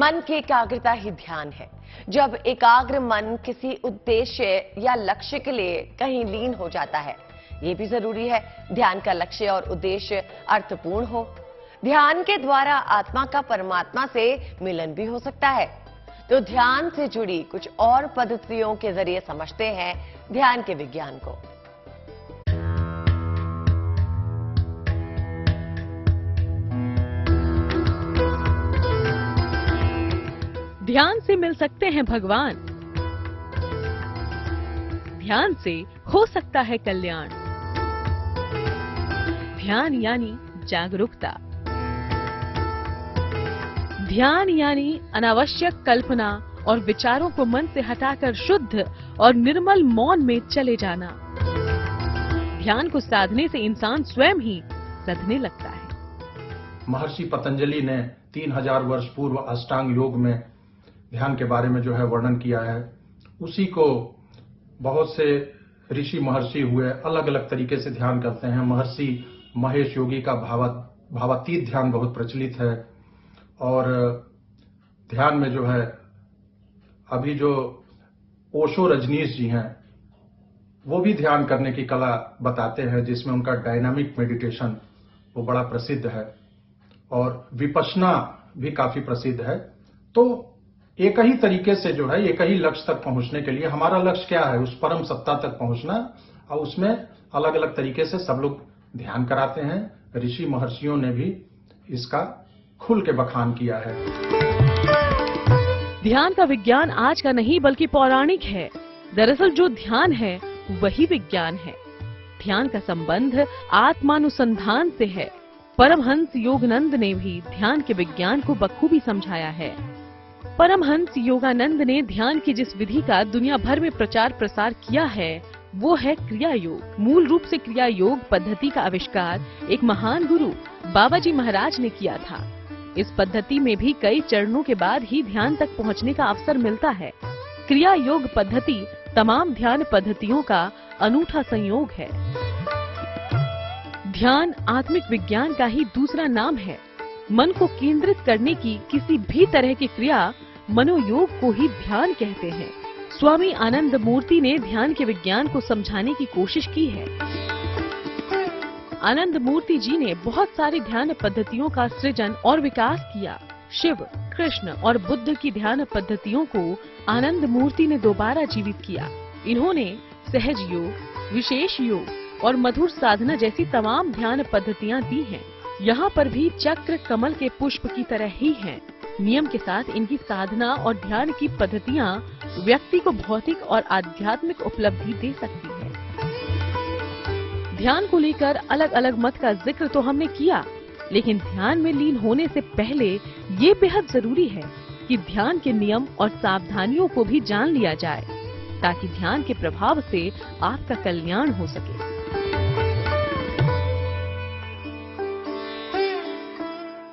मन की एकाग्रता ही ध्यान है। जब एकाग्र मन किसी उद्देश्य या लक्ष्य के लिए कहीं लीन हो जाता है, ये भी जरूरी है ध्यान का लक्ष्य और उद्देश्य अर्थपूर्ण हो। ध्यान के द्वारा आत्मा का परमात्मा से मिलन भी हो सकता है। तो ध्यान से जुड़ी कुछ और पद्धतियों के जरिए समझते हैं ध्यान के विज्ञान को। ध्यान से मिल सकते हैं भगवान, ध्यान से हो सकता है कल्याण। ध्यान यानी जागरूकता, ध्यान यानी अनावश्यक कल्पना और विचारों को मन से हटाकर शुद्ध और निर्मल मौन में चले जाना। ध्यान को साधने से इंसान स्वयं ही सधने लगता है। महर्षि पतंजलि ने 3000 वर्ष पूर्व अष्टांग योग में ध्यान के बारे में जो है वर्णन किया है। उसी को बहुत से ऋषि महर्षि हुए अलग अलग तरीके से ध्यान करते हैं। महर्षि महेश योगी का भावातीत ध्यान बहुत प्रचलित है। और ध्यान में जो है अभी जो ओशो रजनीश जी हैं, वो भी ध्यान करने की कला बताते हैं, जिसमें उनका डायनामिक मेडिटेशन वो बड़ा प्रसिद्ध है। और विपश्यना भी काफी प्रसिद्ध है। तो एक ही तरीके से जो है एक ही लक्ष्य तक पहुंचने के लिए हमारा लक्ष्य क्या है, उस परम सत्ता तक पहुंचना। और उसमें अलग अलग तरीके से सब लोग ध्यान कराते हैं। ऋषि महर्षियों ने भी इसका खुल के बखान किया है। ध्यान का विज्ञान आज का नहीं बल्कि पौराणिक है। दरअसल जो ध्यान है वही विज्ञान है। ध्यान का संबंध आत्मानुसंधान से है। परमहंस योगानंद ने भी ध्यान के विज्ञान को बखूबी समझाया है। परमहंस योगानंद ने ध्यान की जिस विधि का दुनिया भर में प्रचार प्रसार किया है वो है क्रिया योग। मूल रूप से क्रिया योग पद्धति का आविष्कार एक महान गुरु बाबा जी महाराज ने किया था। इस पद्धति में भी कई चरणों के बाद ही ध्यान तक पहुंचने का अवसर मिलता है। क्रिया योग पद्धति तमाम ध्यान पद्धतियों का अनूठा संयोग है। ध्यान आत्मिक विज्ञान का ही दूसरा नाम है। मन को केंद्रित करने की किसी भी तरह की क्रिया मनोयोग को ही ध्यान कहते हैं। स्वामी आनंद मूर्ति ने ध्यान के विज्ञान को समझाने की कोशिश की है। आनंद मूर्ति जी ने बहुत सारी ध्यान पद्धतियों का सृजन और विकास किया। शिव, कृष्ण और बुद्ध की ध्यान पद्धतियों को आनंद मूर्ति ने दोबारा जीवित किया। इन्होंने सहज योग, विशेष योग और मधुर साधना जैसी तमाम ध्यान पद्धतियां दी हैं। यहाँ पर भी चक्र कमल के पुष्प की तरह ही हैं। नियम के साथ इनकी साधना और ध्यान की पद्धतियां व्यक्ति को भौतिक और आध्यात्मिक उपलब्धि दे सकती है। ध्यान को लेकर अलग अलग मत का जिक्र तो हमने किया, लेकिन ध्यान में लीन होने से पहले ये बेहद जरूरी है कि ध्यान के नियम और सावधानियों को भी जान लिया जाए, ताकि ध्यान के प्रभाव से आपका कल्याण हो सके।